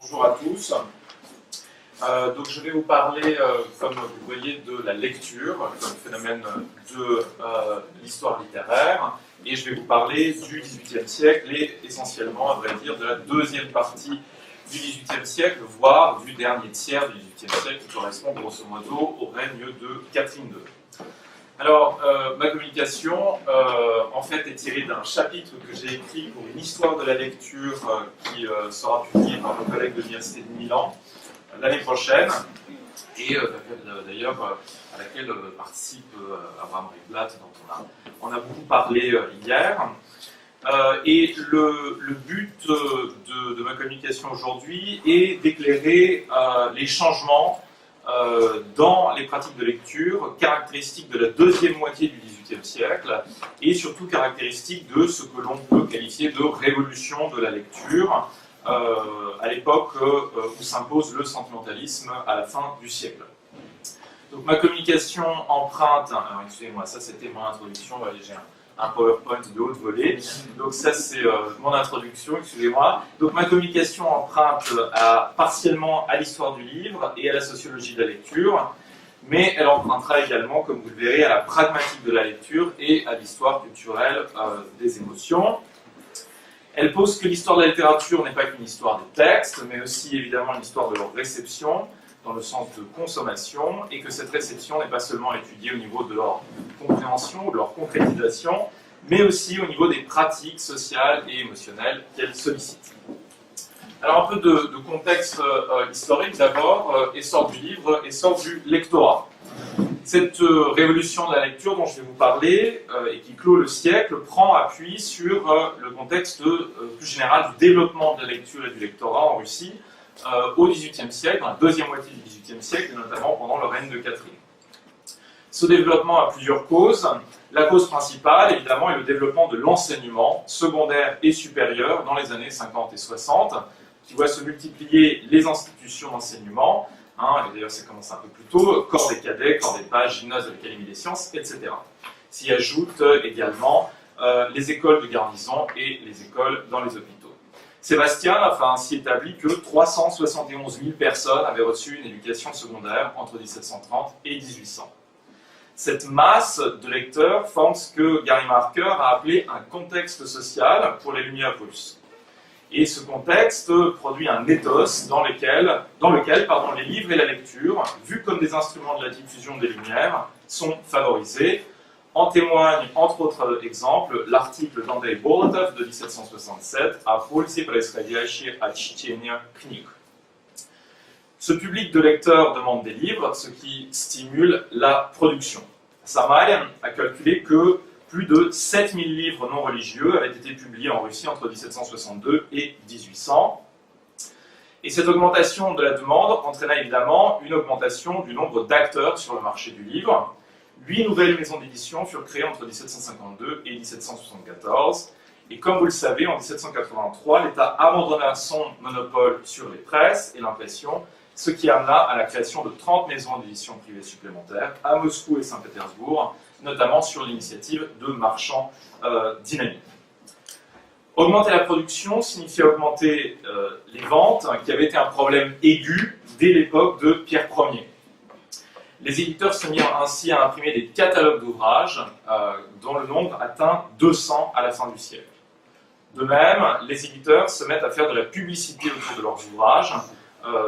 Bonjour à tous. Donc je vais vous parler, comme vous voyez, de la lecture comme phénomène de l'histoire littéraire, et je vais vous parler du XVIIIe siècle et essentiellement, à vrai dire, de la deuxième partie du XVIIIe siècle, voire du dernier tiers du XVIIIe siècle, qui correspond grosso modo au règne de Catherine II. Alors, ma communication, en fait, est tirée d'un chapitre que j'ai écrit pour une histoire de la lecture qui sera publié par nos collègues de l'Université de Milan l'année prochaine, et d'ailleurs à laquelle participe Abraham Riblatt, dont on a beaucoup parlé hier. Et le but de ma communication aujourd'hui est d'éclairer les changements dans les pratiques de lecture, caractéristiques de la deuxième moitié du XVIIIe siècle, et surtout caractéristiques de ce que l'on peut qualifier de révolution de la lecture, à l'époque où s'impose le sentimentalisme à la fin du siècle. Donc ma communication emprunte, alors excusez-moi, ça c'était mon introduction, j'ai un PowerPoint de haute volée, donc ça c'est mon introduction, excusez-moi. Donc ma communication emprunte partiellement à l'histoire du livre et à la sociologie de la lecture, mais elle empruntera également, comme vous le verrez, à la pragmatique de la lecture et à l'histoire culturelle des émotions. Elle pose que l'histoire de la littérature n'est pas qu'une histoire des textes, mais aussi évidemment une histoire de leur réception, dans le sens de consommation, et que cette réception n'est pas seulement étudiée au niveau de leur compréhension ou de leur concrétisation, mais aussi au niveau des pratiques sociales et émotionnelles qu'elle sollicite. Alors un peu de contexte historique d'abord, essor du livre, essor du lectorat. Cette révolution de la lecture dont je vais vous parler et qui clôt le siècle prend appui sur le contexte plus général du développement de la lecture et du lectorat en Russie au XVIIIe siècle, dans la deuxième moitié du XVIIIe siècle, et notamment pendant le règne de Catherine. Ce développement a plusieurs causes. La cause principale, évidemment, est le développement de l'enseignement secondaire et supérieur dans les années 50 et 60, qui voit se multiplier les institutions d'enseignement, et d'ailleurs ça commence un peu plus tôt, corps des cadets, corps des pages, gymnase de l'Académie des sciences, etc. S'y ajoutent également les écoles de garnison et les écoles dans les hôpitaux. Sébastien a ainsi établi que 371 000 personnes avaient reçu une éducation secondaire entre 1730 et 1800. Cette masse de lecteurs forme ce que Gary Marker a appelé un contexte social pour les Lumières russes. Et ce contexte produit un ethos dans lequel les livres et la lecture, vus comme des instruments de la diffusion des Lumières, sont favorisés. En témoigne, entre autres exemples, l'article d'Andrei Bolotov de 1767 à «Пользе происходящее от чтения книг». Ce public de lecteurs demande des livres, ce qui stimule la production. Samarin a calculé que plus de 7000 livres non religieux avaient été publiés en Russie entre 1762 et 1800. Et cette augmentation de la demande entraîna évidemment une augmentation du nombre d'acteurs sur le marché du livre. 8 nouvelles maisons d'édition furent créées entre 1752 et 1774. Et comme vous le savez, en 1783, l'État abandonna son monopole sur les presses et l'impression, ce qui amena à la création de 30 maisons d'édition privées supplémentaires à Moscou et Saint-Pétersbourg, notamment sur l'initiative de marchands dynamiques. Augmenter la production signifiait augmenter les ventes, qui avaient été un problème aigu dès l'époque de Pierre Ier. Les éditeurs se mirent ainsi à imprimer des catalogues d'ouvrages dont le nombre atteint 200 à la fin du siècle. De même, les éditeurs se mettent à faire de la publicité autour de leurs ouvrages.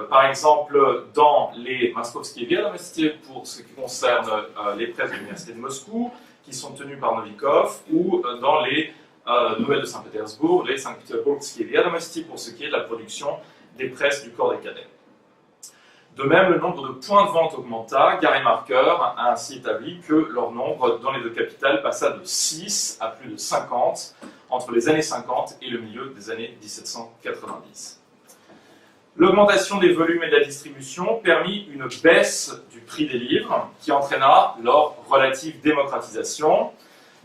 Par exemple, dans les Moskovskies Vedomosti, pour ce qui concerne les presses de l'Université de Moscou, qui sont tenues par Novikov, ou dans les Nouvelles de Saint-Pétersbourg, les Saint-Pétersbourgskies Vedomosti, pour ce qui est de la production des presses du corps des cadets. De même, le nombre de points de vente augmenta. Gary Marker a ainsi établi que leur nombre dans les deux capitales passa de 6 à plus de 50 entre les années 50 et le milieu des années 1790. L'augmentation des volumes et de la distribution permit une baisse du prix des livres qui entraîna leur relative démocratisation.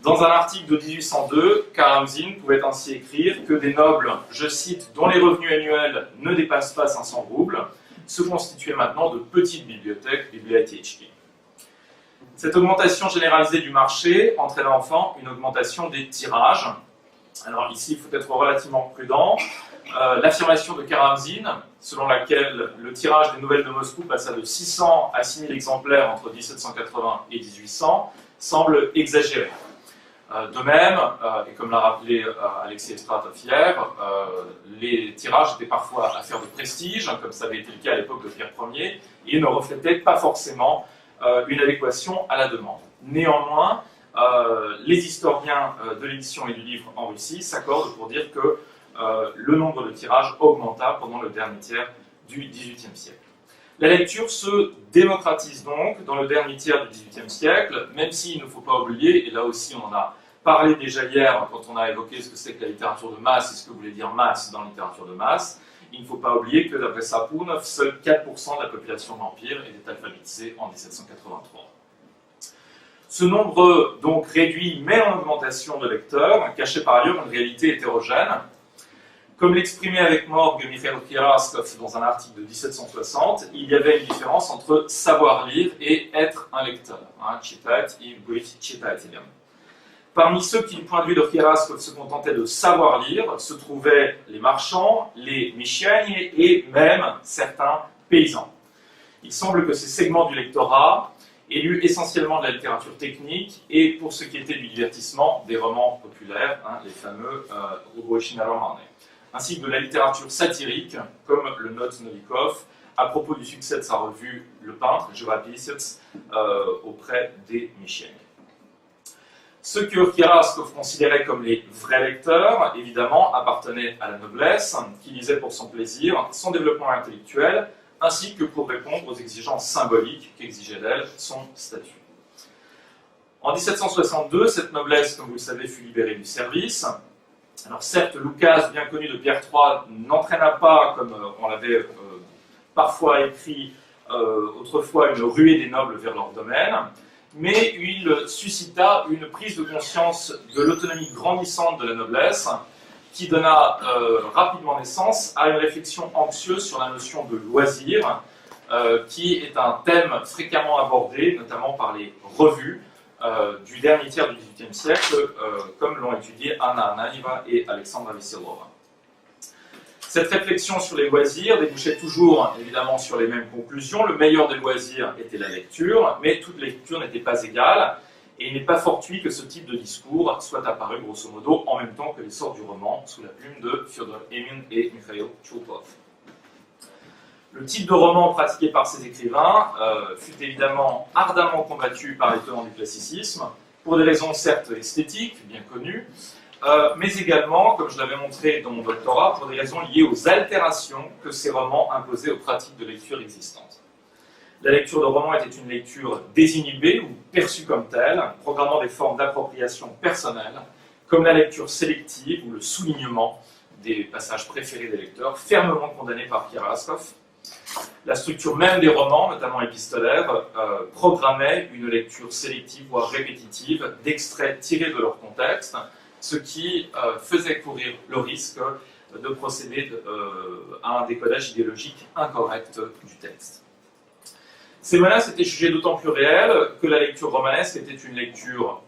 Dans un article de 1802, Karamzin pouvait ainsi écrire que des nobles, je cite, dont les revenus annuels ne dépassent pas 500 roubles, se constituaient maintenant de petites bibliothèques, bibliothéki. Cette augmentation généralisée du marché entraîna enfin une augmentation des tirages. Alors ici, il faut être relativement prudent. L'affirmation de Karamzin selon laquelle le tirage des Nouvelles de Moscou passa de 600 à 6000 exemplaires entre 1780 et 1800, semble exagérée. De même, et comme l'a rappelé Alexei Estratov hier, les tirages étaient parfois affaires de prestige, comme ça avait été le cas à l'époque de Pierre Ier, et ne reflétaient pas forcément une adéquation à la demande. Néanmoins, les historiens de l'édition et du livre en Russie s'accordent pour dire que le nombre de tirages augmenta pendant le dernier tiers du XVIIIe siècle. La lecture se démocratise donc dans le dernier tiers du XVIIIe siècle, même s'il ne faut pas oublier, et là aussi on en a parlé déjà hier quand on a évoqué ce que c'est que la littérature de masse et ce que voulait dire masse dans la littérature de masse, il ne faut pas oublier que d'après Sapounov, seuls 4% de la population de l'Empire était alphabétisée en 1783. Ce nombre donc réduit mais en augmentation de lecteurs cachait par ailleurs une réalité hétérogène. Comme l'exprimait avec morgue Mikhail Kiraskov dans un article de 1760, il y avait une différence entre savoir lire et être un lecteur. Читать и быть читателем. Parmi ceux qui, du point de vue de Kiraskov, se contentaient de savoir lire, se trouvaient les marchands, les michiani et même certains paysans. Il semble que ces segments du lectorat aient lu essentiellement de la littérature technique et, pour ce qui était du divertissement, des romans populaires, les fameux Ubochina Romane, ainsi que de la littérature satirique, comme le note Novikov, à propos du succès de sa revue Le Peintre, Живописец, auprès des Michiani. Ceux que Kiraskov considérait comme les vrais lecteurs, évidemment, appartenaient à la noblesse, qui lisait pour son plaisir, son développement intellectuel, ainsi que pour répondre aux exigences symboliques qu'exigeait d'elle son statut. En 1762, cette noblesse, comme vous le savez, fut libérée du service. Alors certes, Lucas, bien connu de Pierre III, n'entraîna pas, comme on l'avait parfois écrit autrefois, une ruée des nobles vers leur domaine, mais il suscita une prise de conscience de l'autonomie grandissante de la noblesse, qui donna rapidement naissance à une réflexion anxieuse sur la notion de loisir, qui est un thème fréquemment abordé, notamment par les revues du dernier tiers du XVIIIe siècle, comme l'ont étudié Anna Anaïeva et Alexandra Veselova. Cette réflexion sur les loisirs débouchait toujours, évidemment, sur les mêmes conclusions. Le meilleur des loisirs était la lecture, mais toute lecture n'était pas égale, et il n'est pas fortuit que ce type de discours soit apparu, grosso modo, en même temps que l'essor du roman, sous la plume de Fyodor Emin et Mikhail Chulkov. Le type de roman pratiqué par ces écrivains fut évidemment ardemment combattu par les tenants du classicisme, pour des raisons certes esthétiques, bien connues, mais également, comme je l'avais montré dans mon doctorat, pour des raisons liées aux altérations que ces romans imposaient aux pratiques de lecture existantes. La lecture de romans était une lecture désinhibée ou perçue comme telle, programmant des formes d'appropriation personnelle, comme la lecture sélective ou le soulignement des passages préférés des lecteurs, fermement condamnés par Kiraskov. La structure même des romans, notamment épistolaires, programmait une lecture sélective, voire répétitive, d'extraits tirés de leur contexte, ce qui faisait courir le risque de procéder à un décodage idéologique incorrect du texte. Ces menaces étaient jugées d'autant plus réelles que la lecture romanesque était une lecture,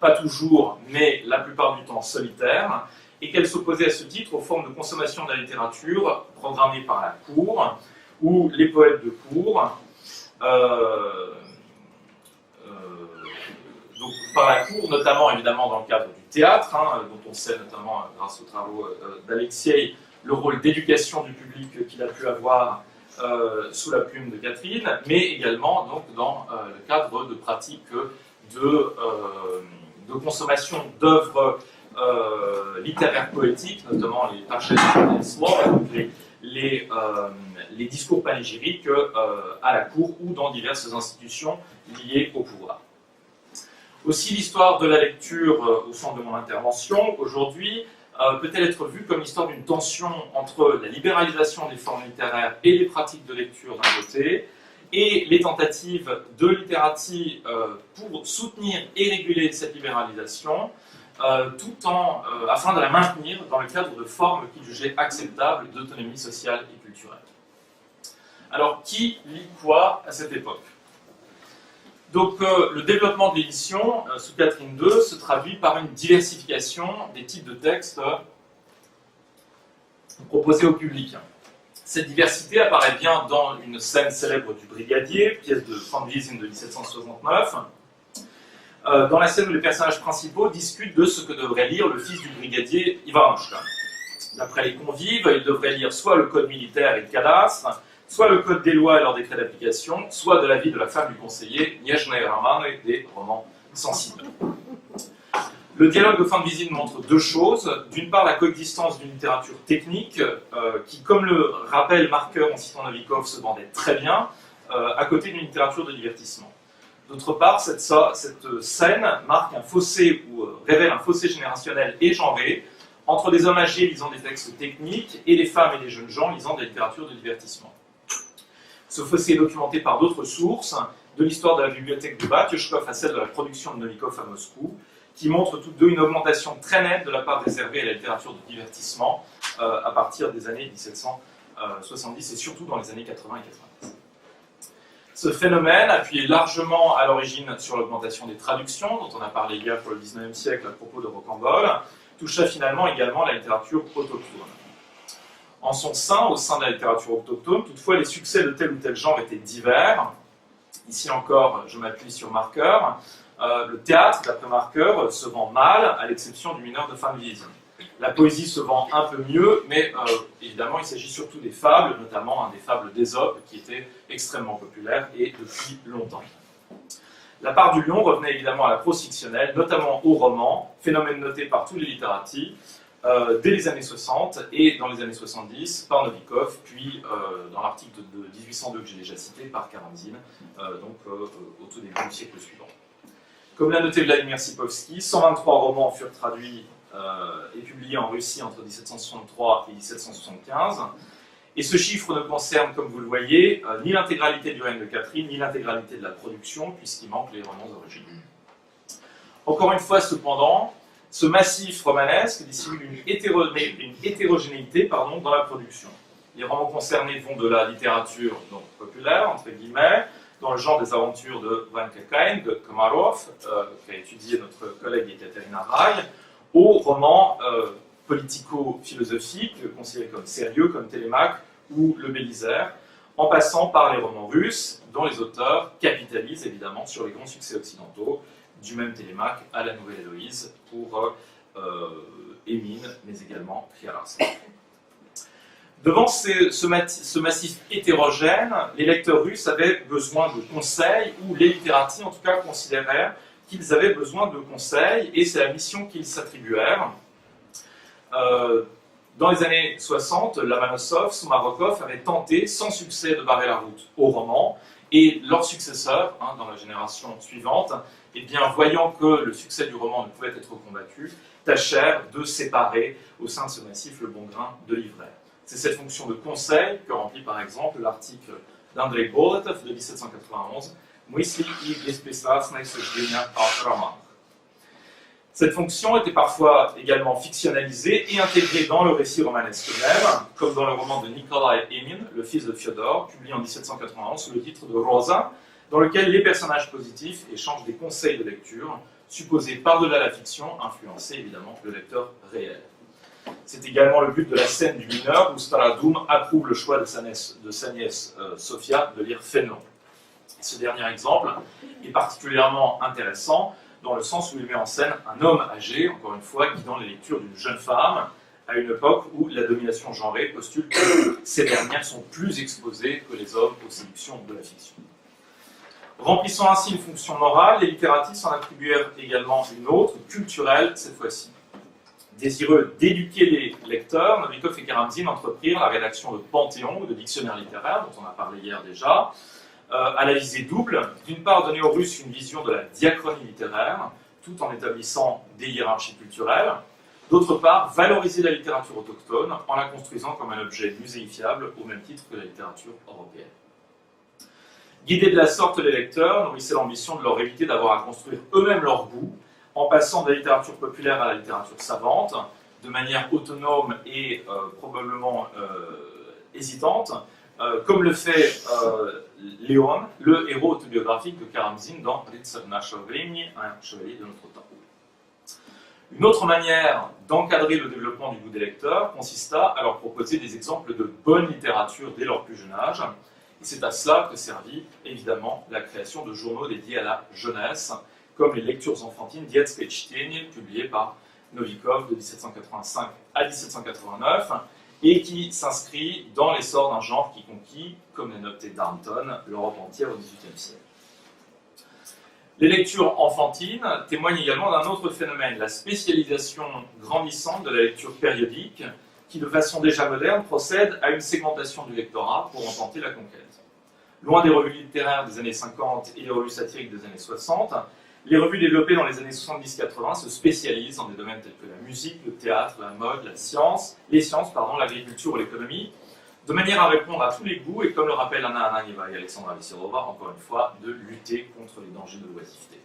pas toujours, mais la plupart du temps solitaire, et qu'elle s'opposait à ce titre aux formes de consommation de la littérature programmées par la cour, ou les poètes de cour, donc par la cour, notamment évidemment dans le cadre du théâtre, dont on sait notamment grâce aux travaux d'Alexei le rôle d'éducation du public qu'il a pu avoir sous la plume de Catherine, mais également donc, dans le cadre de pratiques de consommation d'œuvres littéraires poétiques, notamment les Tachets et les discours panégyriques à la cour ou dans diverses institutions liées au pouvoir. Aussi, l'histoire de la lecture au centre de mon intervention aujourd'hui peut-elle être vue comme l'histoire d'une tension entre la libéralisation des formes littéraires et les pratiques de lecture d'un côté, et les tentatives de littératie pour soutenir et réguler cette libéralisation, afin de la maintenir dans le cadre de formes qu'il jugeait acceptables d'autonomie sociale et culturelle. Alors, qui lit quoi à cette époque ? Donc, le développement de l'édition sous Catherine II se traduit par une diversification des types de textes proposés au public. Cette diversité apparaît bien dans une scène célèbre du Brigadier, pièce de Van Wiesen de 1769, dans la scène où les personnages principaux discutent de ce que devrait lire le fils du brigadier Ivanushka. D'après les convives, il devrait lire soit le code militaire et le cadastre, soit le code des lois et leurs décrets d'application, soit de la vie de la femme du conseiller, Niezhne Romany, des romans sensibles. Le dialogue de Van Wiesen montre deux choses. D'une part, la coexistence d'une littérature technique, qui, comme le rappelle Marker en citant Novikov, se vendait très bien, à côté d'une littérature de divertissement. D'autre part, cette scène marque un fossé, ou révèle un fossé générationnel et genré, entre des hommes âgés lisant des textes techniques et les femmes et les jeunes gens lisant des littératures de divertissement. Ce fossé est documenté par d'autres sources, de l'histoire de la bibliothèque de Batyoshkov à celle de la production de Novikov à Moscou, qui montrent toutes deux une augmentation très nette de la part réservée à la littérature de divertissement à partir des années 1770 et surtout dans les années 80 et 90. Ce phénomène, appuyé largement à l'origine sur l'augmentation des traductions, dont on a parlé hier pour le XIXe siècle à propos de Rocambole, toucha finalement également la littérature autochtone. En son sein, au sein de la littérature autochtone, toutefois les succès de tel ou tel genre étaient divers. Ici encore, je m'appuie sur Marker. Le théâtre, d'après Marker, se vend mal, à l'exception du Mineur de Van Wiesen. La poésie se vend un peu mieux, mais évidemment, il s'agit surtout des fables, notamment des fables d'Ésope, qui étaient extrêmement populaires et depuis longtemps. La part du lion revenait évidemment à la prose fictionnelle, notamment au roman, phénomène noté par tous les littératis, dès les années 60 et dans les années 70 par Novikov, puis dans l'article de 1802 que j'ai déjà cité par Karamzin, au tout début du siècle suivant. Comme l'a noté Vladimir Sipovski, 123 romans furent traduits et publiés en Russie entre 1763 et 1775. Et ce chiffre ne concerne, comme vous le voyez, ni l'intégralité du règne de Catherine, ni l'intégralité de la production, puisqu'il manque les romans d'origine. Encore une fois, cependant, ce massif romanesque dissimule une hétérogénéité dans la production. Les romans concernés vont de la littérature populaire, entre guillemets, dans le genre des aventures de Van Kakaïn, de Komarov, qu'a étudié notre collègue Ekaterina Rai, aux romans politico-philosophiques, considérés comme sérieux, comme Télémaque ou Le Bélisaire, en passant par les romans russes, dont les auteurs capitalisent évidemment sur les grands succès occidentaux, du même Télémaque à La Nouvelle Héloïse pour Émile, mais également Kriaras. Devant ce massif hétérogène, les lecteurs russes avaient besoin de conseils, ou les littératis en tout cas considéraient qu'ils avaient besoin de conseils, et c'est la mission qu'ils s'attribuèrent. Dans les années 60, Lomonosov, Soumarokov avaient tenté sans succès de barrer la route au roman, et leurs successeurs, dans la génération suivante, eh bien, voyant que le succès du roman ne pouvait être combattu, tâchèrent de séparer au sein de ce massif le bon grain de l'ivraie. C'est cette fonction de conseil que remplit par exemple l'article d'Andrei Boletov de 1791, Мысли и беспристрастное суждение о романах. Cette fonction était parfois également fictionnalisée et intégrée dans le récit romanesque même, comme dans le roman de Nikolai Emin, le fils de Fyodor, publié en 1791 sous le titre de Rosa, dans lequel les personnages positifs échangent des conseils de lecture, supposés par-delà la fiction, influencer évidemment le lecteur réel. C'est également le but de la scène du mineur où Starodoum approuve le choix de sa nièce Sofia de lire Fénelon. Ce dernier exemple est particulièrement intéressant dans le sens où il met en scène un homme âgé, encore une fois, guidant les lectures d'une jeune femme, à une époque où la domination genrée postule que ces dernières sont plus exposées que les hommes aux séductions de la fiction. Remplissant ainsi une fonction morale, les littératis s'en attribuèrent également une autre, culturelle cette fois-ci. Désireux d'éduquer les lecteurs, Novikov et Karamzin entreprirent la rédaction de Panthéon ou de dictionnaires littéraires, dont on a parlé hier déjà, à la visée double, d'une part donner aux Russes une vision de la diachronie littéraire, tout en établissant des hiérarchies culturelles, d'autre part valoriser la littérature autochtone en la construisant comme un objet muséifiable au même titre que la littérature européenne. Guidés de la sorte, les lecteurs nourrissaient l'ambition de leur éviter d'avoir à construire eux-mêmes leur goût, en passant de la littérature populaire à la littérature savante, de manière autonome et probablement hésitante, comme le fait Léon, le héros autobiographique de Karamzin dans Rytsar Нашего времени, un chevalier de notre temps. Une autre manière d'encadrer le développement du goût des lecteurs consista à leur proposer des exemples de bonne littérature dès leur plus jeune âge. Et c'est à cela que servit évidemment la création de journaux dédiés à la jeunesse, comme les lectures enfantines Детское чтение, publiées par Novikov de 1785 à 1789, et qui s'inscrit dans l'essor d'un genre qui conquit, comme l'a noté Darnton, l'Europe entière au XVIIIe siècle. Les lectures enfantines témoignent également d'un autre phénomène, la spécialisation grandissante de la lecture périodique, qui de façon déjà moderne procède à une segmentation du lectorat pour en tenter la conquête. Loin des revues littéraires des années 50 et les revues satiriques des années 60, les revues développées dans les années 70-80 se spécialisent dans des domaines tels que la musique, le théâtre, la mode, les sciences, l'agriculture ou l'économie, de manière à répondre à tous les goûts et, comme le rappellent Anna Ananieva et Alexandra Vissirova, encore une fois, de lutter contre les dangers de l'oisiveté.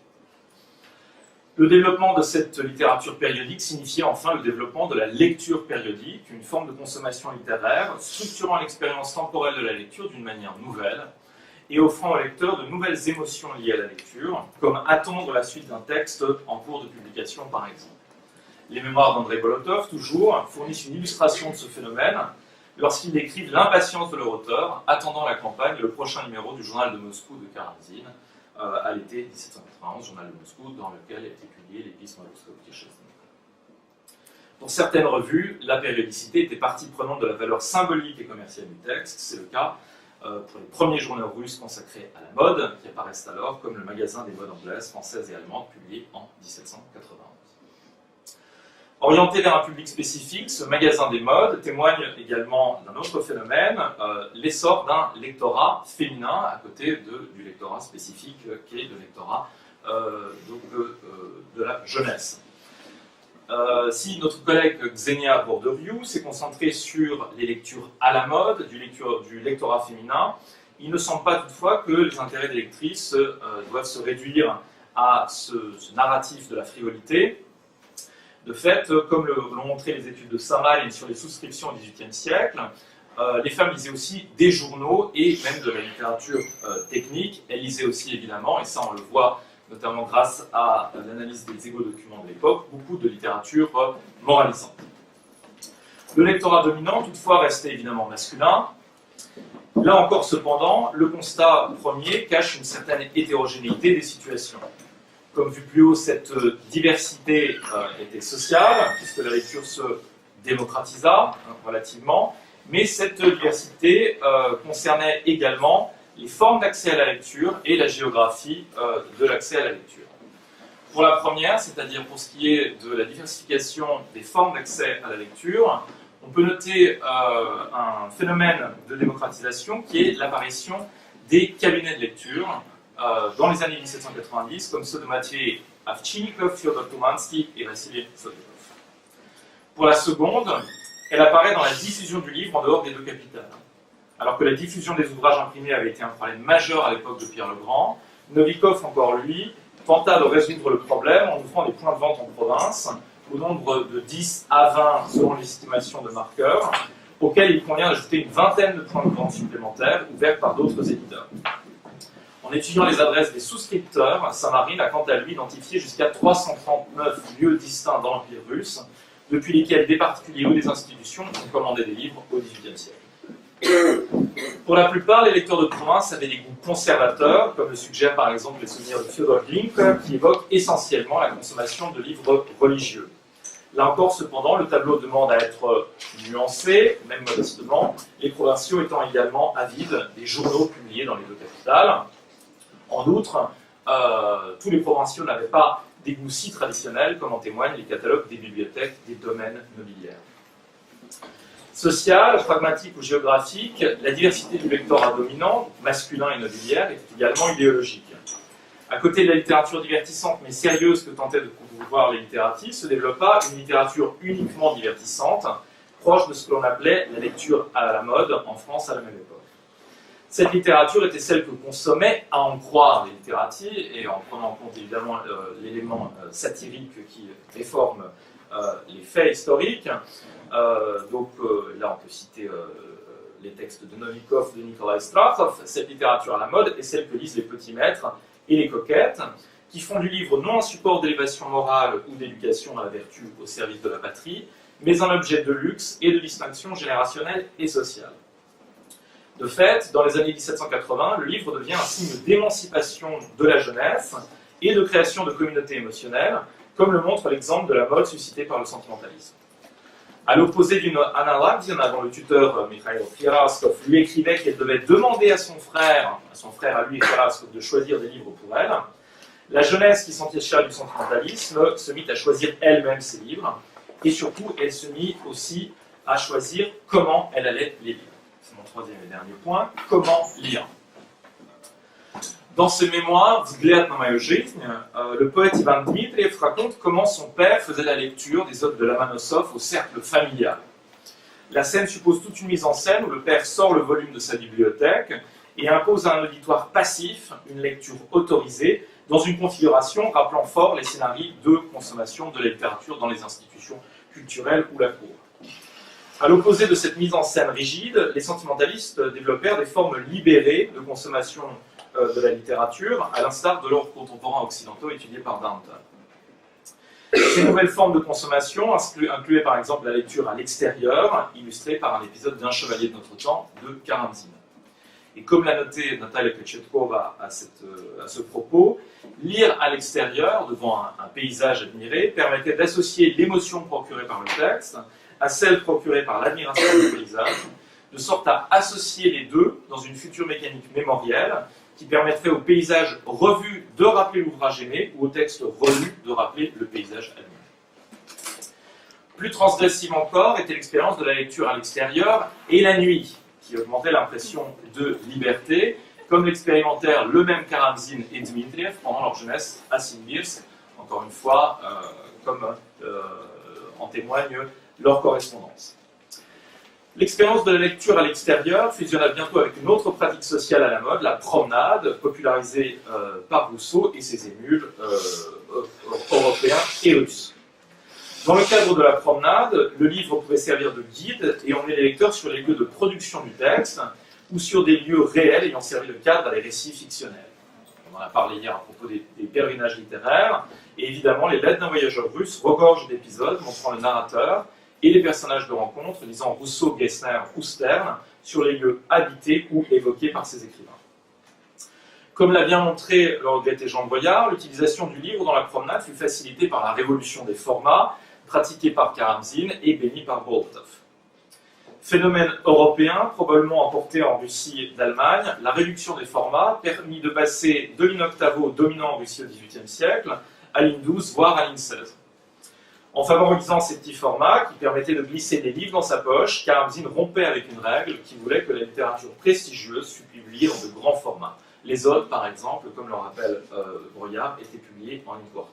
Le développement de cette littérature périodique signifiait enfin le développement de la lecture périodique, une forme de consommation littéraire structurant l'expérience temporelle de la lecture d'une manière nouvelle et offrant au lecteur de nouvelles émotions liées à la lecture, comme attendre la suite d'un texte en cours de publication par exemple. Les mémoires d'André Bolotov, toujours, fournissent une illustration de ce phénomène lorsqu'ils décrivent l'impatience de leur auteur, attendant la campagne et le prochain numéro du journal de Moscou de Karamzin, à l'été 1791, journal de Moscou, dans lequel a été publié les pismes russo-autrichiennes. Pour certaines revues, la périodicité était partie prenante de la valeur symbolique et commerciale du texte. C'est le cas pour les premiers journaux russes consacrés à la mode, qui apparaissent alors comme le magazin des modes anglaises, françaises et allemandes, publié en 1791. Orienté vers un public spécifique, ce magasin des modes témoigne également d'un autre phénomène, l'essor d'un lectorat féminin à côté du lectorat spécifique qui est le lectorat de la jeunesse. Si notre collègue Xenia Borderiu s'est concentré sur les lectures à la mode du lectorat féminin, il ne semble pas toutefois que les intérêts des lectrices doivent se réduire à ce narratif de la frivolité. De fait, comme l'ont montré les études de Samaïn sur les souscriptions au XVIIIe siècle, les femmes lisaient aussi des journaux et même de la littérature technique. Elles lisaient aussi évidemment, et ça on le voit notamment grâce à l'analyse des égo-documents de l'époque, beaucoup de littérature moralisante. Le lectorat dominant, toutefois, restait évidemment masculin. Là encore, cependant, le constat premier cache une certaine hétérogénéité des situations. Comme vu plus haut, cette diversité était sociale, puisque la lecture se démocratisa relativement, mais cette diversité concernait également les formes d'accès à la lecture et la géographie de l'accès à la lecture. Pour la première, c'est-à-dire pour ce qui est de la diversification des formes d'accès à la lecture, on peut noter un phénomène de démocratisation qui est l'apparition des cabinets de lecture dans les années 1790, comme ceux de Matvei Avchinnikov, Fyodor Tumansky et Vassili Sotokov. Pour la seconde, elle apparaît dans la diffusion du livre en dehors des deux capitales. Alors que la diffusion des ouvrages imprimés avait été un problème majeur à l'époque de Pierre le Grand, Novikov, encore lui, tenta de résoudre le problème en ouvrant des points de vente en province, au nombre de 10 à 20 selon l'estimation de marqueurs, auxquels il convient d'ajouter une vingtaine de points de vente supplémentaires ouverts par d'autres éditeurs. En étudiant les adresses des souscripteurs, Samarine a quant à lui identifié jusqu'à 339 lieux distincts dans l'Empire russe, depuis lesquels des particuliers ou des institutions ont commandé des livres au XVIIIe siècle. Pour la plupart, les lecteurs de province avaient des goûts conservateurs, comme le suggèrent par exemple les souvenirs de Fyodor Glinka, qui évoquent essentiellement la consommation de livres religieux. Là encore, cependant, le tableau demande à être nuancé, même modestement, les provinciaux étant également avides des journaux publiés dans les deux capitales. En outre, tous les provinciaux n'avaient pas des goûts si traditionnels, comme en témoignent les catalogues des bibliothèques des domaines nobiliaires. Sociale, pragmatique ou géographique, la diversité du lectorat dominant, masculin et nobiliaire, est également idéologique. À côté de la littérature divertissante mais sérieuse que tentaient de promouvoir les littératistes, se développa une littérature uniquement divertissante, proche de ce que l'on appelait la lecture à la mode en France à la même époque. Cette littérature était celle que consommaient, à en croire les littératis, et en prenant en compte évidemment l'élément satirique qui déforme les faits historiques. Là, on peut citer les textes de Novikov, de Nikolai Strakhov. Cette littérature à la mode est celle que lisent les petits maîtres et les coquettes. qui font du livre non un support d'élévation morale ou d'éducation à la vertu au service de la patrie, mais un objet de luxe et de distinction générationnelle et sociale. De fait, dans les années 1780, le livre devient un signe d'émancipation de la jeunesse et de création de communautés émotionnelles, comme le montre l'exemple de la mode suscitée par le sentimentalisme. À l'opposé d'une Anna Lavdina, dont le tuteur Mikhail Kiraskov lui écrivait qu'elle devait demander à son frère à lui Kiraskov, de choisir des livres pour elle, la jeunesse qui s'enticha du sentimentalisme se mit à choisir elle-même ses livres, et surtout, elle se mit aussi à choisir comment elle allait les lire. C'est mon troisième et dernier point, comment lire. Dans ses mémoires, Взгляд на мою жизнь, le poète Ivan Dmitriev raconte comment son père faisait la lecture des œuvres de Lomonosov au cercle familial. La scène suppose toute une mise en scène où le père sort le volume de sa bibliothèque et impose à un auditoire passif une lecture autorisée dans une configuration rappelant fort les scénarios de consommation de la littérature dans les institutions culturelles ou la cour. À l'opposé de cette mise en scène rigide, les sentimentalistes développèrent des formes libérées de consommation de la littérature, à l'instar de leurs contemporains occidentaux étudiés par Danton. Ces nouvelles formes de consommation incluaient par exemple la lecture à l'extérieur, illustrée par un épisode d'Un chevalier de notre temps de Karamzin. Et comme l'a noté Natalia Kochetkova à ce propos, lire à l'extérieur, devant un paysage admiré, permettait d'associer l'émotion procurée par le texte à celle procurée par l'admiration du paysage, de sorte à associer les deux dans une future mécanique mémorielle qui permettrait au paysage revu de rappeler l'ouvrage aimé ou au texte relu de rappeler le paysage admiré. Plus transgressive encore était l'expérience de la lecture à l'extérieur et la nuit, qui augmentait l'impression de liberté, comme l'expérimentèrent le même Karamzin et Dmitriev pendant leur jeunesse à Simbirsk, encore une fois, comme en témoigne leur correspondance. L'expérience de la lecture à l'extérieur fusionna bientôt avec une autre pratique sociale à la mode, la promenade, popularisée par Rousseau et ses émules européens et russes. Dans le cadre de la promenade, le livre pouvait servir de guide et emmener les lecteurs sur les lieux de production du texte ou sur des lieux réels ayant servi de cadre à des récits fictionnels. On en a parlé hier à propos des pèlerinages littéraires, et évidemment les lettres d'un voyageur russe regorgent d'épisodes montrant le narrateur et les personnages de rencontre lisant Rousseau, Gessner ou Sterne sur les lieux habités ou évoqués par ces écrivains. Comme l'a bien montré le regretté Jean Boyard, l'utilisation du livre dans la promenade fut facilitée par la révolution des formats pratiquée par Karamzin et bénie par Bolotov. Phénomène européen, probablement emporté en Russie d'Allemagne, la réduction des formats permit de passer de l'in-octavo dominant en Russie au XVIIIe siècle à l'in-12, voire à l'in-16. En favorisant ces petits formats qui permettaient de glisser des livres dans sa poche, Karamzin rompait avec une règle qui voulait que la littérature prestigieuse fût publiée dans de grands formats. Les odes, par exemple, comme le rappelle Boyard, étaient publiées en in-quarto.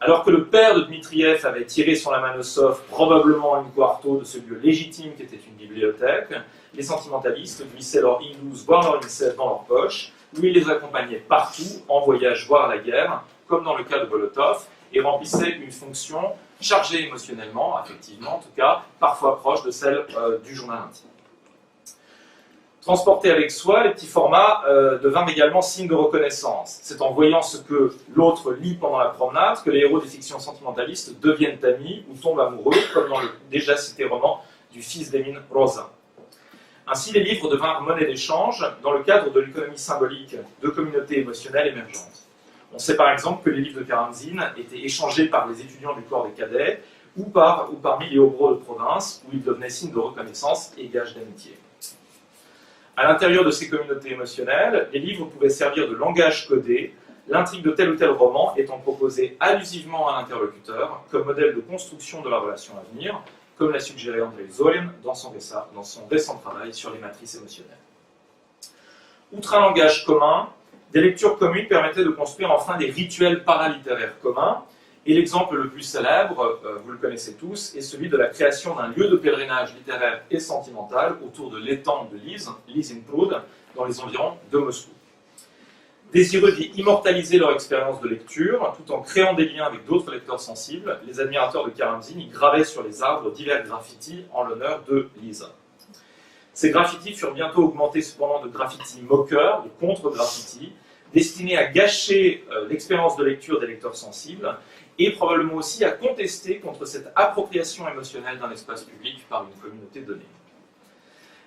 Alors que le père de Dmitriev avait tiré sur la Lomonosov, probablement en in-quarto, de ce lieu légitime qu'était une bibliothèque, les sentimentalistes glissaient leur in-12, voire leur in-16 dans leur poche, où ils les accompagnaient partout, en voyage, voire à la guerre, comme dans le cas de Bolotov, et remplissaient une fonction chargée émotionnellement, affectivement en tout cas, parfois proche de celle du journal intime. Transportés avec soi, les petits formats devinrent également signe de reconnaissance. C'est en voyant ce que l'autre lit pendant la promenade que les héros des fictions sentimentalistes deviennent amis ou tombent amoureux, comme dans le déjà cité roman du fils d'Emine Rosa. Ainsi, les livres devinrent monnaie d'échange dans le cadre de l'économie symbolique de communautés émotionnelles émergentes. On sait par exemple que les livres de Karamzin étaient échangés par les étudiants du corps des cadets ou parmi les hobereaux de province, où ils devenaient signe de reconnaissance et gage d'amitié. À l'intérieur de ces communautés émotionnelles, les livres pouvaient servir de langage codé, l'intrigue de tel ou tel roman étant proposée allusivement à l'interlocuteur comme modèle de construction de la relation à venir, comme l'a suggéré Andrei Zorin dans son récent travail sur les matrices émotionnelles. Outre un langage commun, des lectures communes permettaient de construire enfin des rituels paralittéraires communs, et l'exemple le plus célèbre, vous le connaissez tous, est celui de la création d'un lieu de pèlerinage littéraire et sentimental autour de l'étang de Lizin-Prud, dans les environs de Moscou. Désireux d'immortaliser leur expérience de lecture, tout en créant des liens avec d'autres lecteurs sensibles, les admirateurs de Karamzin y gravaient sur les arbres divers graffitis en l'honneur de Lisa. Ces graffitis furent bientôt augmentés cependant de graffitis moqueurs, de contre-graffitis, destiné à gâcher l'expérience de lecture des lecteurs sensibles, et probablement aussi à contester contre cette appropriation émotionnelle d'un espace public par une communauté donnée.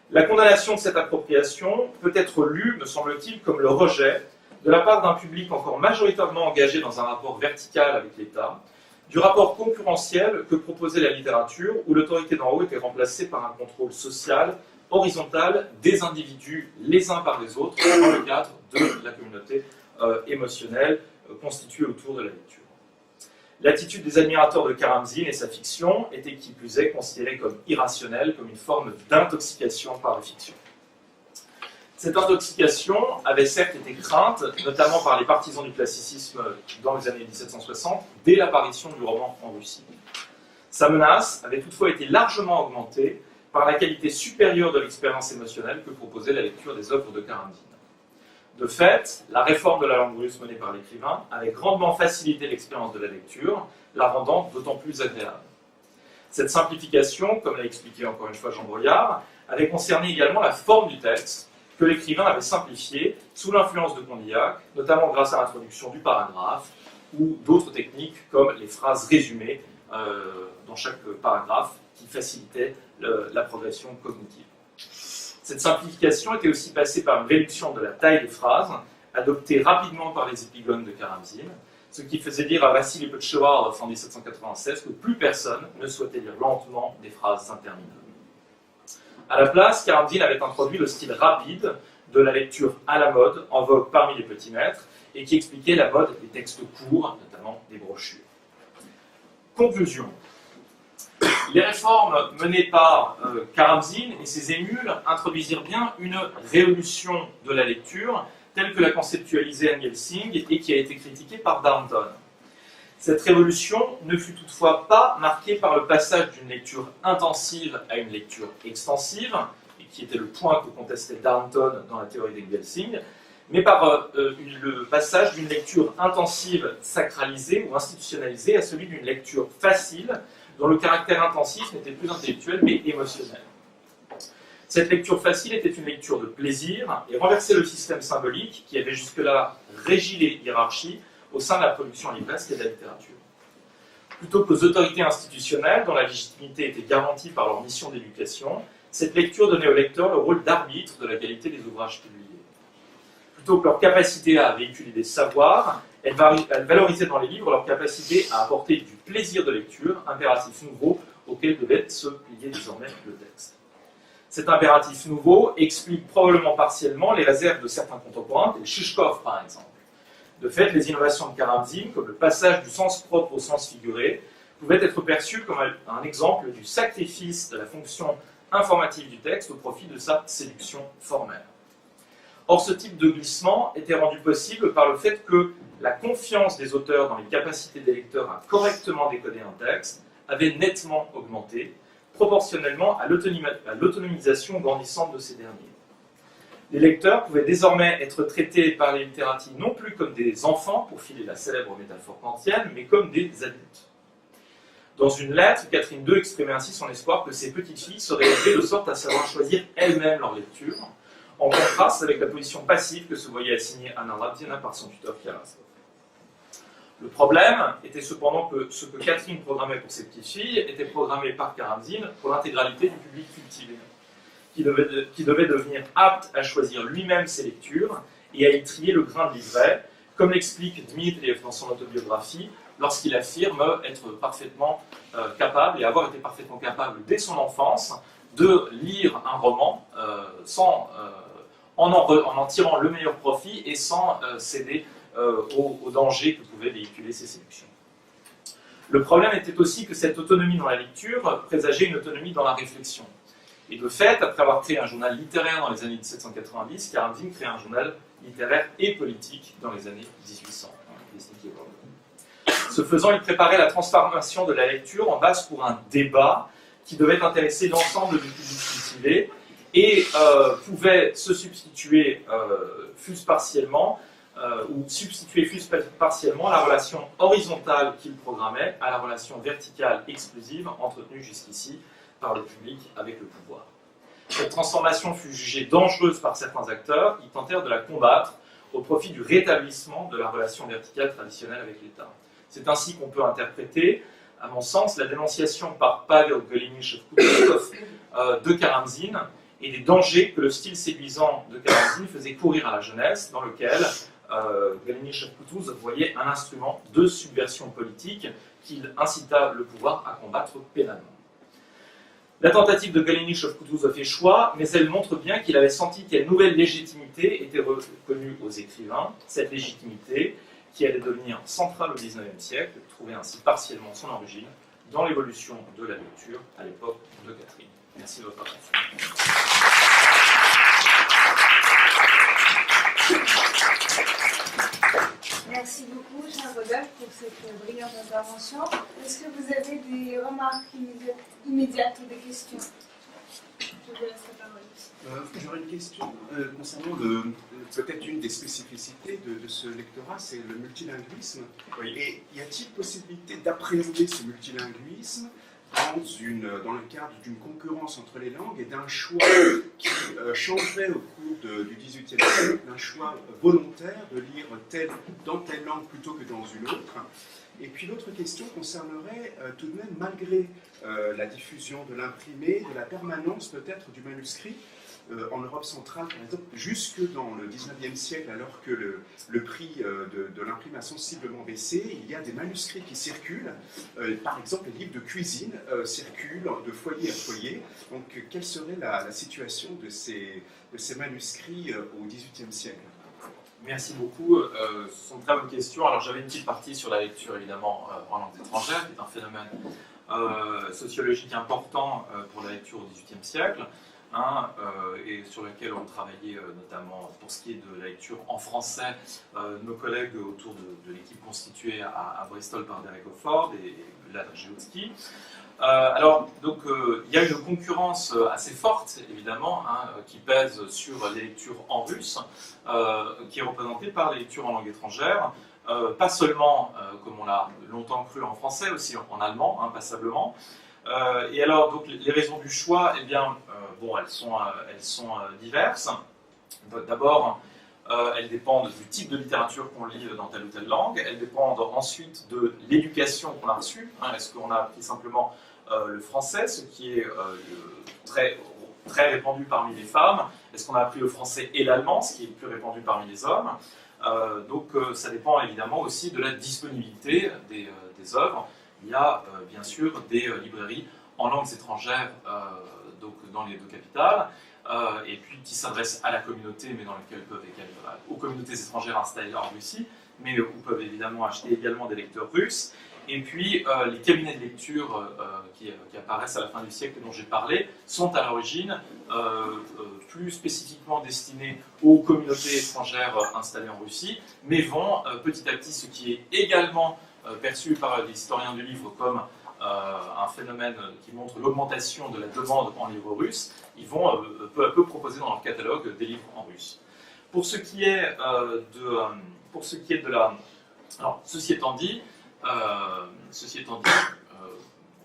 La condamnation de cette appropriation peut être lue, me semble-t-il, comme le rejet, de la part d'un public encore majoritairement engagé dans un rapport vertical avec l'État, du rapport concurrentiel que proposait la littérature, où l'autorité d'en haut était remplacée par un contrôle social, horizontal, des individus les uns par les autres, dans le cadre de la communauté émotionnelle constituée autour de la lecture. L'attitude des admirateurs de Karamzine et sa fiction était qui plus est considérée comme irrationnelle, comme une forme d'intoxication par la fiction. Cette intoxication avait certes été crainte, notamment par les partisans du classicisme dans les années 1760, dès l'apparition du roman en Russie. Sa menace avait toutefois été largement augmentée par la qualité supérieure de l'expérience émotionnelle que proposait la lecture des œuvres de Karamzine. De fait, la réforme de la langue russe menée par l'écrivain avait grandement facilité l'expérience de la lecture, la rendant d'autant plus agréable. Cette simplification, comme l'a expliqué encore une fois Jean Brouillard, avait concerné également la forme du texte, que l'écrivain avait simplifié sous l'influence de Condillac, notamment grâce à l'introduction du paragraphe ou d'autres techniques comme les phrases résumées dans chaque paragraphe qui facilitaient la progression cognitive. Cette simplification était aussi passée par une réduction de la taille des phrases, adoptée rapidement par les épigones de Karamzine, ce qui faisait dire à Vassili Petchevarov en 1796 que plus personne ne souhaitait lire lentement des phrases interminables. À la place, Karamzine avait introduit le style rapide de la lecture à la mode, en vogue parmi les petits maîtres, et qui expliquait la mode des textes courts, notamment des brochures. Conclusion. Les réformes menées par Karamzine et ses émules introduisirent bien une révolution de la lecture, telle que l'a conceptualisée Engelsing et qui a été critiquée par Darnton. Cette révolution ne fut toutefois pas marquée par le passage d'une lecture intensive à une lecture extensive, et qui était le point que contestait Darnton dans la théorie d'Engelsing, mais par le passage d'une lecture intensive sacralisée ou institutionnalisée à celui d'une lecture facile, dont le caractère intensif n'était plus intellectuel mais émotionnel. Cette lecture facile était une lecture de plaisir et renversait le système symbolique qui avait jusque-là régi les hiérarchies au sein de la production livresque et de la littérature. Plutôt qu'aux autorités institutionnelles, dont la légitimité était garantie par leur mission d'éducation, cette lecture donnait aux lecteurs le rôle d'arbitre de la qualité des ouvrages publiés. Plutôt que leur capacité à véhiculer des savoirs, elle valorisait dans les livres leur capacité à apporter du plaisir de lecture, impératif nouveau auquel devait se plier désormais le texte. Cet impératif nouveau explique probablement partiellement les réserves de certains contemporains, tel Shishkov par exemple. De fait, les innovations de Karamzine, comme le passage du sens propre au sens figuré, pouvaient être perçues comme un exemple du sacrifice de la fonction informative du texte au profit de sa séduction formelle. Or, ce type de glissement était rendu possible par le fait que la confiance des auteurs dans les capacités des lecteurs à correctement décoder un texte avait nettement augmenté, proportionnellement à l'autonomisation grandissante de ces derniers. Les lecteurs pouvaient désormais être traités par les littératies non plus comme des enfants, pour filer la célèbre métaphore kantienne, mais comme des adultes. Dans une lettre, Catherine II exprimait ainsi son espoir que ses petites filles seraient élevées de sorte à savoir choisir elles-mêmes leur lecture, en contraste avec la position passive que se voyait assigner Anna Rabdina par son tuteur Karasov. Le problème était cependant que ce que Catherine programmait pour ses petites filles était programmé par Karamzine pour l'intégralité du public cultivé, qui devait devenir apte à choisir lui-même ses lectures et à y trier le grain de livret, comme l'explique Dmitriev dans son autobiographie, lorsqu'il affirme être parfaitement capable et avoir été parfaitement capable dès son enfance de lire un roman en en tirant le meilleur profit et sans céder aux dangers que pouvaient véhiculer ces sélections. Le problème était aussi que cette autonomie dans la lecture présageait une autonomie dans la réflexion. Et de fait, après avoir créé un journal littéraire dans les années 1790, Karamzine crée un journal littéraire et politique dans les années 1800. Ce faisant, il préparait la transformation de la lecture en base pour un débat qui devait intéresser l'ensemble du public cultivé et pouvait se substituer, fût-ce partiellement, ou substituer fût-ce partiellement la relation horizontale qu'il programmait à la relation verticale exclusive entretenue jusqu'ici par le public avec le pouvoir. Cette transformation fut jugée dangereuse par certains acteurs qui tentèrent de la combattre au profit du rétablissement de la relation verticale traditionnelle avec l'État. C'est ainsi qu'on peut interpréter, à mon sens, la dénonciation par Pavel Golenishev-Kutuzov de Karamzine et des dangers que le style séduisant de Karamzine faisait courir à la jeunesse, dans lequel Golenishev-Kutuzov voyait un instrument de subversion politique qu'il incita le pouvoir à combattre pénalement. La tentative de Golenishev-Kutuzov échoua, mais elle montre bien qu'il avait senti quelle nouvelle légitimité était reconnue aux écrivains. Cette légitimité, qui allait devenir centrale au XIXe siècle, trouvait ainsi partiellement son origine dans l'évolution de la lecture à l'époque de Catherine. Merci de votre attention. Merci beaucoup, Jean Rodolphe, pour cette brillante intervention. Est-ce que vous avez des remarques immédiates ou des questions? Je vous laisse la parole. J'aurais une question concernant peut-être une des spécificités de ce lectorat, c'est le multilinguisme. Oui. Et y a-t-il possibilité d'appréhender ce multilinguisme dans le cadre d'une concurrence entre les langues et d'un choix qui changerait au cours du XVIIIe siècle, d'un choix volontaire de lire dans telle langue plutôt que dans une autre? Et puis l'autre question concernerait tout de même, malgré la diffusion de l'imprimé, de la permanence peut-être du manuscrit, en Europe centrale, par exemple, jusque dans le XIXe siècle, alors que le prix de l'imprime a sensiblement baissé, il y a des manuscrits qui circulent. Par exemple, les livres de cuisine circulent de foyer à foyer. Donc, quelle serait la situation de ces manuscrits au XVIIIe siècle? Merci beaucoup. Ce sont de très bonnes questions. Alors, j'avais une petite partie sur la lecture, évidemment, en langue étrangère, qui est un phénomène sociologique important pour la lecture au XVIIIe siècle. Et sur lequel on travaillait notamment pour ce qui est de la lecture en français, nos collègues autour de l'équipe constituée à Bristol par Derek Offord et Vlad Geotsky. Alors, donc, il y a une concurrence assez forte, évidemment, qui pèse sur les lectures en russe, qui est représentée par les lectures en langue étrangère, pas seulement, comme on l'a longtemps cru, en français, aussi en allemand, passablement. Et alors, donc, les raisons du choix, eh bien, elles sont diverses. D'abord, elles dépendent du type de littérature qu'on lit dans telle ou telle langue. Elles dépendent ensuite de l'éducation qu'on a reçue. Est-ce qu'on a appris simplement le français, ce qui est très répandu parmi les femmes? Est-ce qu'on a appris le français et l'allemand, ce qui est le plus répandu parmi les hommes? Donc, ça dépend évidemment aussi de la disponibilité des œuvres. Il y a bien sûr des librairies en langues étrangères donc dans les deux capitales, et puis qui s'adressent à la communauté, mais dans lesquelles peuvent aux communautés étrangères installées en Russie, mais où peuvent évidemment acheter également des lecteurs russes. Et puis les cabinets de lecture qui apparaissent à la fin du siècle dont j'ai parlé sont à l'origine plus spécifiquement destinés aux communautés étrangères installées en Russie, mais vont petit à petit, ce qui est également perçu par les historiens du livre comme un phénomène qui montre l'augmentation de la demande en livres russes, ils vont peu à peu proposer dans leur catalogue des livres en russe. Pour ce qui est de la... Alors, ceci étant dit,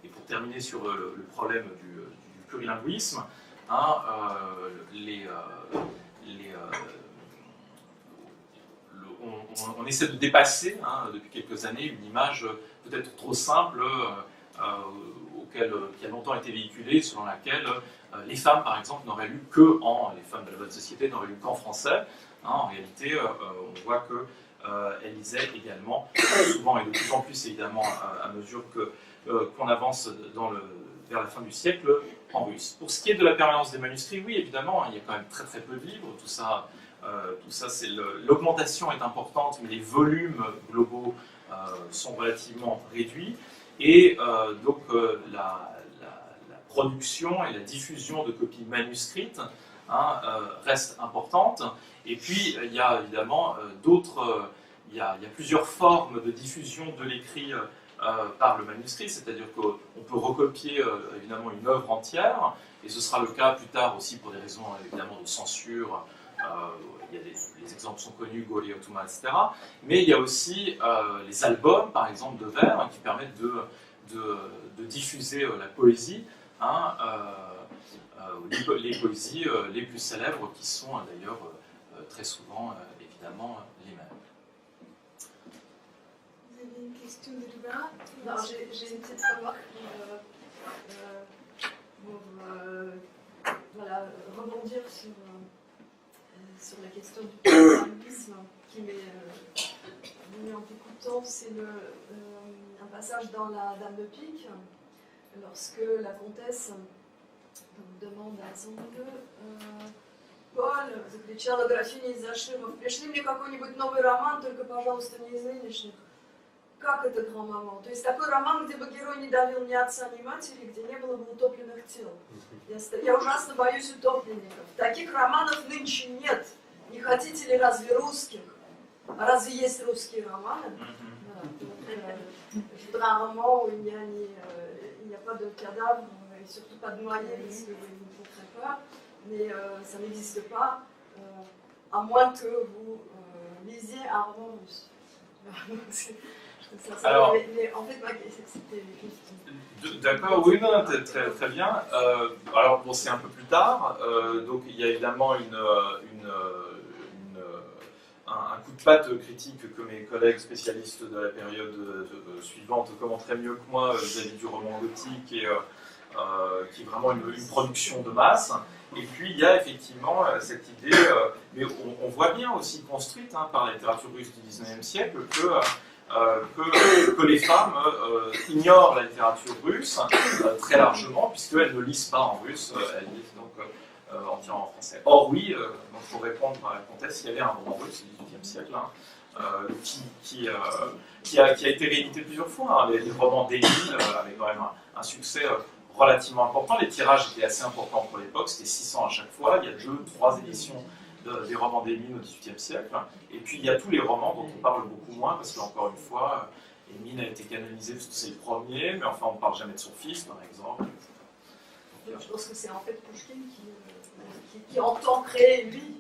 et pour terminer sur le problème du plurilinguisme, on essaie de dépasser depuis quelques années une image peut-être trop simple qui a longtemps été véhiculée, selon laquelle les femmes, par exemple, n'auraient lu les femmes de la bonne société n'auraient lu qu'en français. En réalité, on voit qu'elles lisaient également, souvent et de plus en plus évidemment, à mesure qu'on avance vers la fin du siècle, en russe. Pour ce qui est de la permanence des manuscrits, oui, évidemment, il y a quand même très très peu de livres, tout ça l'augmentation est importante, mais les volumes globaux sont relativement réduits. Et donc la production et la diffusion de copies manuscrites reste importante. Et puis il y a évidemment il y a plusieurs formes de diffusion de l'écrit par le manuscrit, c'est-à-dire qu'on peut recopier évidemment une œuvre entière, et ce sera le cas plus tard aussi pour des raisons évidemment de censure. Les exemples sont connus, Goli, Otuma, etc. Mais il y a aussi les albums, par exemple, de vers, qui permettent de diffuser la poésie, les poésies les plus célèbres, qui sont d'ailleurs très souvent, évidemment les mêmes. Vous avez une question de Lubera? Non, j'ai une petite remarque pour voilà, rebondir sur la question du pluralisme qui m'est venu en t'écoutant. C'est un passage dans La Dame de Pique, lorsque la comtesse demande à son neveu Поль, закричала графиня из-за ширмов, пришли мне какой-нибудь новый роман, только, пожалуйста, не из нынешних. Как это, гранд-мама? То есть такой роман, где бы герой не давил ни отца, ни матери, где не было бы утопленных тел. Я ужасно боюсь утопленников. Таких романов нынче нет. Не хотите ли разве русских? А разве есть rусские романы? Je voudrais un roman où il n'y a pas de cadavre et surtout pas de noyé parce que vous me ferez peur, mais ça n'existe pas, à moins que vous lisiez un roman russe. Alors, mais en fait, c'était juste... D'accord, oui, non, très, très bien. Alors, bon, c'est un peu plus tard, donc il y a évidemment un coup de patte critique que mes collègues spécialistes de la période suivante commenteraient mieux que moi vis-à-vis du roman gothique, et qui est vraiment une production de masse. Et puis il y a effectivement cette idée, mais on voit bien aussi construite par la littérature russe du XIXe siècle, que les femmes ignorent la littérature russe très largement, puisqu'elles ne lisent pas en russe, elles lisent donc entièrement en français. Or oui, donc pour répondre à la comtesse, il y avait un roman russe du XVIIIe siècle qui a été réédité plusieurs fois, les romans d'Émile, avec quand même un succès relativement important. Les tirages étaient assez importants pour l'époque, c'était 600 à chaque fois. Il y a 2-3 éditions des romans d'Émile au XVIIIe siècle. Et puis il y a tous les romans dont on parle beaucoup moins, parce qu'encore une fois, Émile a été canonisé parce que c'est le premier, mais enfin on ne parle jamais de son fils, par exemple. Je pense que c'est en fait Pouchkine qui entend créer, lui.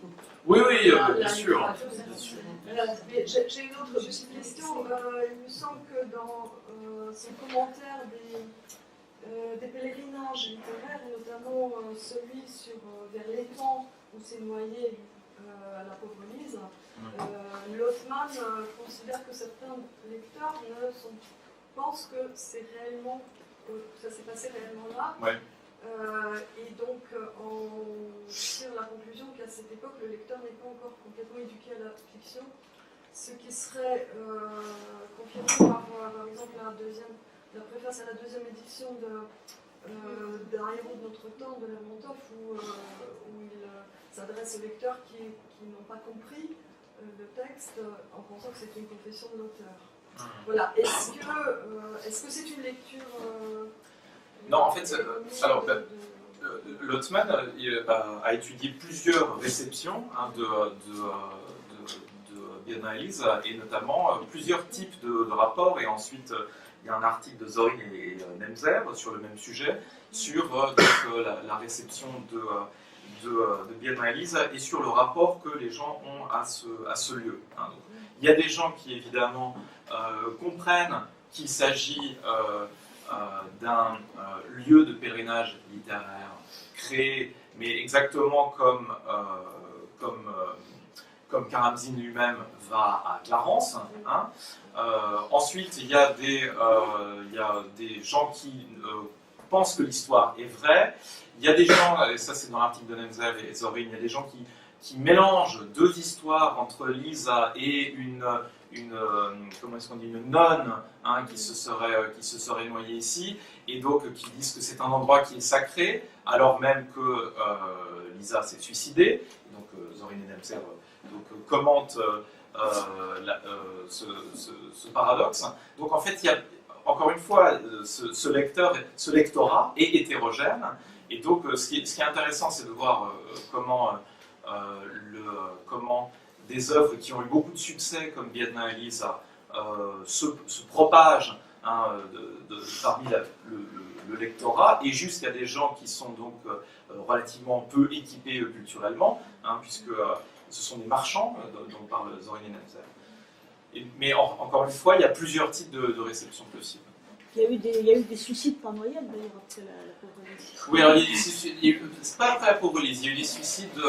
Oui, bien sûr. J'ai une autre petite question. Il me semble que dans son commentaire des pèlerinages littéraires, et notamment celui vers l'étang où s'est noyé la pauvre Lise, Lothman considère que certains lecteurs pensent que c'est réellement, ça s'est passé réellement là. Ouais. Et donc, on tire la conclusion qu'à cette époque, le lecteur n'est pas encore complètement éduqué à la fiction, ce qui serait confirmé par exemple, la préface à la deuxième édition d'un héros de notre temps, de Lermontov, où il s'adresse aux lecteurs qui n'ont pas compris le texte en pensant que c'est une confession de l'auteur. Voilà. Est-ce que c'est une lecture... Non, en fait, alors, Lothman a étudié plusieurs réceptions de Biennale, et notamment plusieurs types de rapports, et ensuite il y a un article de Zorin et Nemzer sur le même sujet, sur la réception de Biennale et sur le rapport que les gens ont à ce lieu. Donc, il y a des gens qui évidemment comprennent qu'il s'agit d'un lieu de pèlerinage littéraire créé, mais exactement comme Karamzin lui-même va à Clarence. Ensuite, il y a des gens qui pensent que l'histoire est vraie. Il y a des gens, et ça c'est dans l'article de Nemzer et Zorin, il y a des gens qui mélangent deux histoires entre Lisa et une nonne qui se serait noyée ici, et donc qui disent que c'est un endroit qui est sacré, alors même que Lisa s'est suicidée. Donc Zorin et Nemzer commentent ce paradoxe. Donc en fait, il y a encore une fois ce lectorat est hétérogène, et donc ce qui est intéressant, c'est de voir comment des œuvres qui ont eu beaucoup de succès, comme Biedna et Lisa, se propagent parmi le lectorat, et jusqu'à des gens qui sont donc relativement peu équipés culturellement, puisque ce sont des marchands dont parle Zorin et Nemzer. Mais encore une fois, il y a plusieurs types de réception possibles. Il y a eu des suicides par noyade d'ailleurs après la pauvre Lise. Oui, alors c'est pas après la pauvre Lise, il y a eu des suicides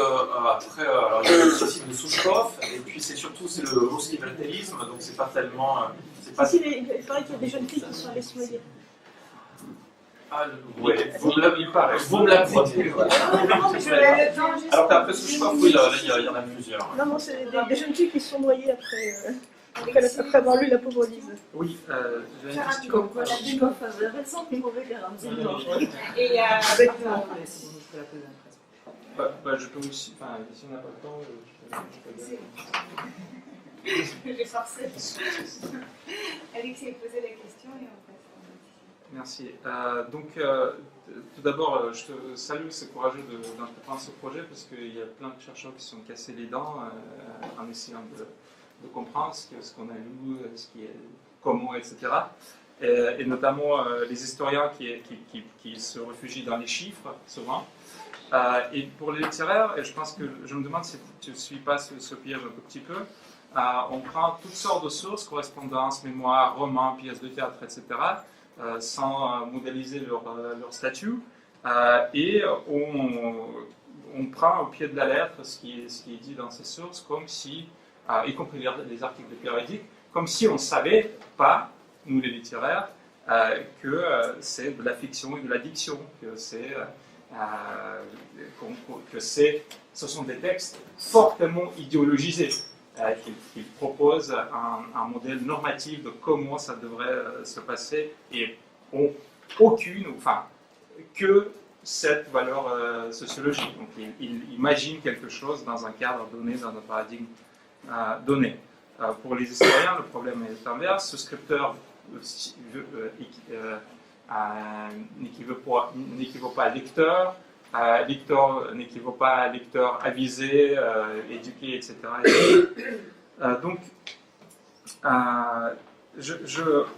après, alors il y a eu le suicide de Souchkov, et puis c'est le ruski voltaïsme, donc c'est pas tellement. C'est pas... Il paraît qu'il y a des jeunes filles qui sont allées se noyer. Ah, ouais, vous me l'apprenez. Alors qu'après Souchkov, oui, là, il y en a plusieurs. Non, c'est des jeunes filles qui se sont noyées après avoir lu la pauvre Lise. Oui, j'ai une question. Comme quoi la Bibov avait raison de trouver les renseignements. Et Avec Je peux aussi, enfin, si on n'a pas le temps, je peux j'ai forcé. Alexis a posé la question et on passe. Merci. Tout d'abord, je te salue, c'est courageux d'entreprendre ce projet parce qu'il y a plein de chercheurs qui se sont cassés les dents en essayant de comprendre ce qu'on a lu, comment, etc. Et notamment les historiens qui se réfugient dans les chiffres, souvent. Et pour les littéraires, et je pense que je me demande si tu ne suis pas ce piège un tout petit peu, on prend toutes sortes de sources, correspondances, mémoires, romans, pièces de théâtre, etc., sans modéliser leur statut, et on prend au pied de la lettre ce qui est dit dans ces sources, comme si, y compris les articles périodiques, comme si on ne savait pas, nous les littéraires, que c'est de la fiction et de la diction, que ce sont des textes fortement idéologisés, qui proposent un modèle normatif de comment ça devrait se passer et ont aucune, enfin, que cette valeur sociologique. Donc, ils imaginent quelque chose dans un cadre donné, dans un paradigme donné. Pour les historiens, le problème est inverse. Ce scripteur n'équivaut pas à lecteur. Lecteur n'équivaut pas à lecteur avisé, éduqué, etc. Donc,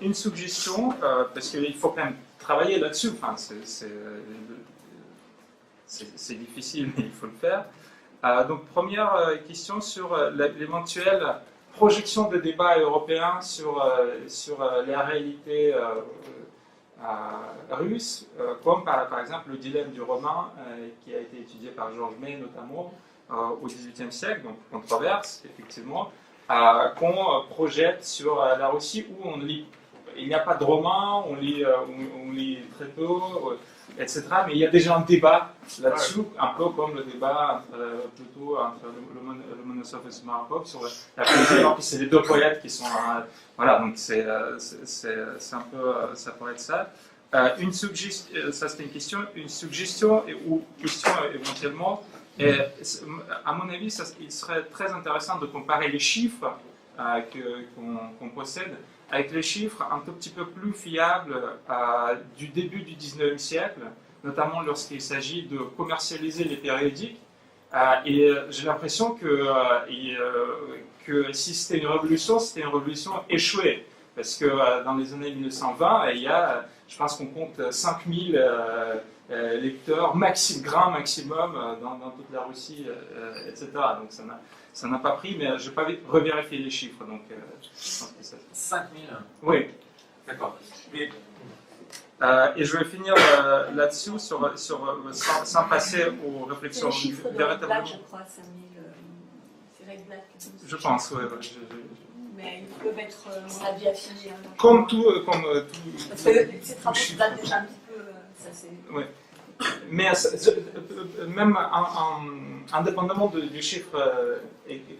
une suggestion, parce qu'il faut quand même travailler là-dessus, enfin, c'est difficile, mais il faut le faire. Donc, première question sur l'éventuelle projection de débat européen sur la réalité russe, comme par exemple le dilemme du roman qui a été étudié par Georges May notamment au XVIIIe siècle, donc controverse effectivement, qu'on projette sur la Russie où on lit, il n'y a pas de roman, on lit très peu, etc. Mais il y a déjà un débat là-dessus, un peu comme le débat entre Lomonosov et Smarkov sur la poésie, puis c'est les deux poètes qui sont voilà, donc c'est un peu, ça pourrait être ça. Une suggestion, ça c'était une question ou question éventuellement. Et, à mon avis, il serait très intéressant de comparer les chiffres qu'on possède avec les chiffres un tout petit peu plus fiables du début du 19e siècle, notamment lorsqu'il s'agit de commercialiser les périodiques. Et j'ai l'impression que si c'était une révolution échouée. Parce que dans les années 1920, il y a, je pense qu'on compte 5000 lecteurs, grand maximum dans toute la Russie, etc. Donc ça n'a pas pris, mais je n'ai pas revérifié les chiffres. Donc, je pense que 5000. Oui. D'accord. Et je vais finir là-dessus, sans passer aux réflexions véritables. Je crois, 5000. C'est Red Black. Je pense, oui. Mais ils peuvent être, on a bien fini. Comme tout. Parce que ces travaux datent déjà un petit peu. Ça, c'est... Oui. Mais même indépendamment du chiffre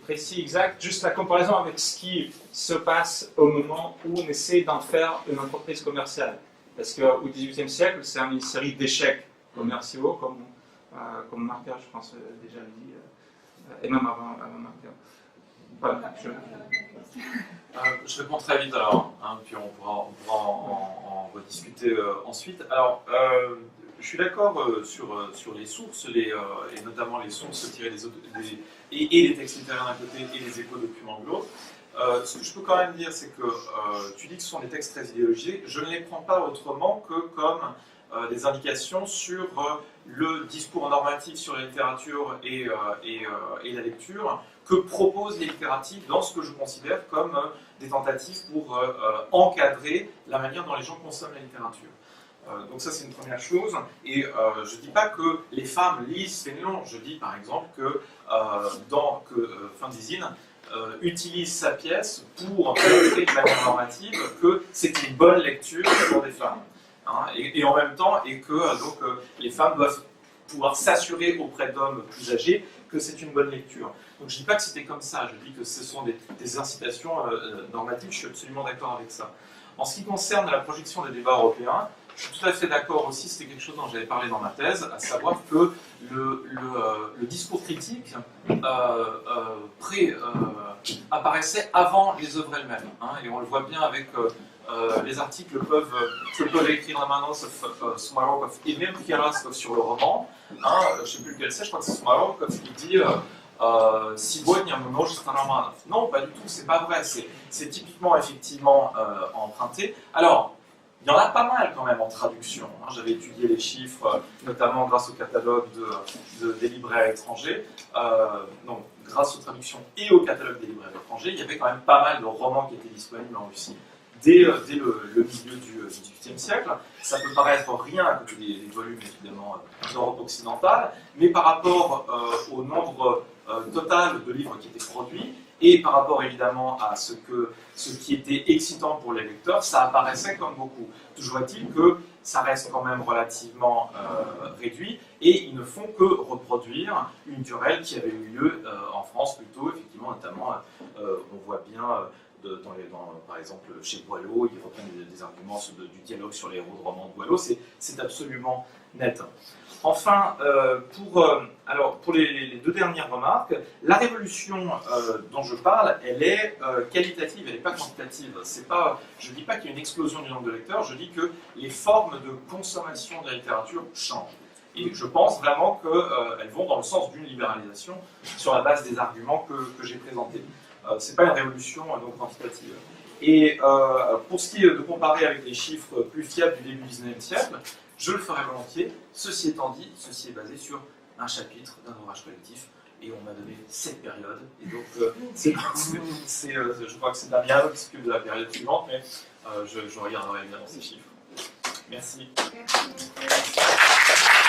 précis, exact, juste la comparaison avec ce qui se passe au moment où on essaie d'en faire une entreprise commerciale. Parce qu'au XVIIIe siècle, c'est une série d'échecs commerciaux, comme Marker, je pense, déjà dit, et même avant Marker. Voilà. Je réponds très vite alors, puis on pourra en rediscuter ensuite. Alors, je suis d'accord sur les sources, et notamment les sources tirées et les textes littéraires d'un côté et les échos documents de l'autre. Ce que je peux quand même dire, c'est que tu dis que ce sont des textes très idéologisés. Je ne les prends pas autrement que comme des indications sur le discours normatif sur la littérature et la lecture, que proposent les littératifs dans ce que je considère comme des tentatives pour encadrer la manière dont les gens consomment la littérature. Donc ça c'est une première chose, et je ne dis pas que les femmes lisent Fénelon, je dis par exemple que Fanzizine utilise sa pièce pour montrer de manière normative que c'est une bonne lecture pour des femmes. Hein, et en même temps, et que les femmes doivent pouvoir s'assurer auprès d'hommes plus âgés que c'est une bonne lecture. Donc je ne dis pas que c'était comme ça, je dis que ce sont des incitations normatives, je suis absolument d'accord avec ça. En ce qui concerne la projection des débats européens, je suis tout à fait d'accord aussi, c'était quelque chose dont j'avais parlé dans ma thèse, à savoir que le discours critique apparaissait avant les œuvres elles-mêmes. Hein, et on le voit bien avec les articles que peuvent écrire Romanos, Sumarokov et même Kiraskov sur le roman. Hein, je ne sais plus lequel c'est, je crois que c'est Sumarokov qui dit Сегодня множество романов. Non, pas du tout, c'est pas vrai, c'est typiquement effectivement emprunté. Alors, il y en a pas mal quand même en traduction. Hein. J'avais étudié les chiffres, notamment grâce au catalogue des libraires étrangers. Donc, grâce aux traductions et au catalogue des libraires étrangers, il y avait quand même pas mal de romans qui étaient disponibles en Russie dès le milieu du XVIIIe siècle. Ça peut paraître rien à côté des volumes évidemment d'Europe occidentale, mais par rapport au nombre total de livres qui étaient produits, et par rapport évidemment à ce qui était excitant pour les lecteurs, ça apparaissait comme beaucoup. Toujours est-il que ça reste quand même relativement réduit, et ils ne font que reproduire une querelle qui avait eu lieu en France plutôt, effectivement, notamment, on voit bien, par exemple, chez Boileau, ils reprennent des arguments du dialogue sur les héros de romans de Boileau, c'est absolument net. Enfin, pour les deux dernières remarques, la révolution dont je parle, elle est qualitative, elle n'est pas quantitative. Je ne dis pas qu'il y a une explosion du nombre de lecteurs, je dis que les formes de consommation de la littérature changent. Et je pense vraiment qu'elles vont dans le sens d'une libéralisation sur la base des arguments que j'ai présentés. Ce n'est pas une révolution donc quantitative. Et pour ce qui est de comparer avec les chiffres plus fiables du début du XIXe siècle, je le ferai volontiers. Ceci étant dit, ceci est basé sur un chapitre d'un ouvrage collectif, et on m'a donné cette période, et donc je crois que c'est de la mienne, parce que de la période suivante, mais je regarderai évidemment ces chiffres. Merci. Merci beaucoup.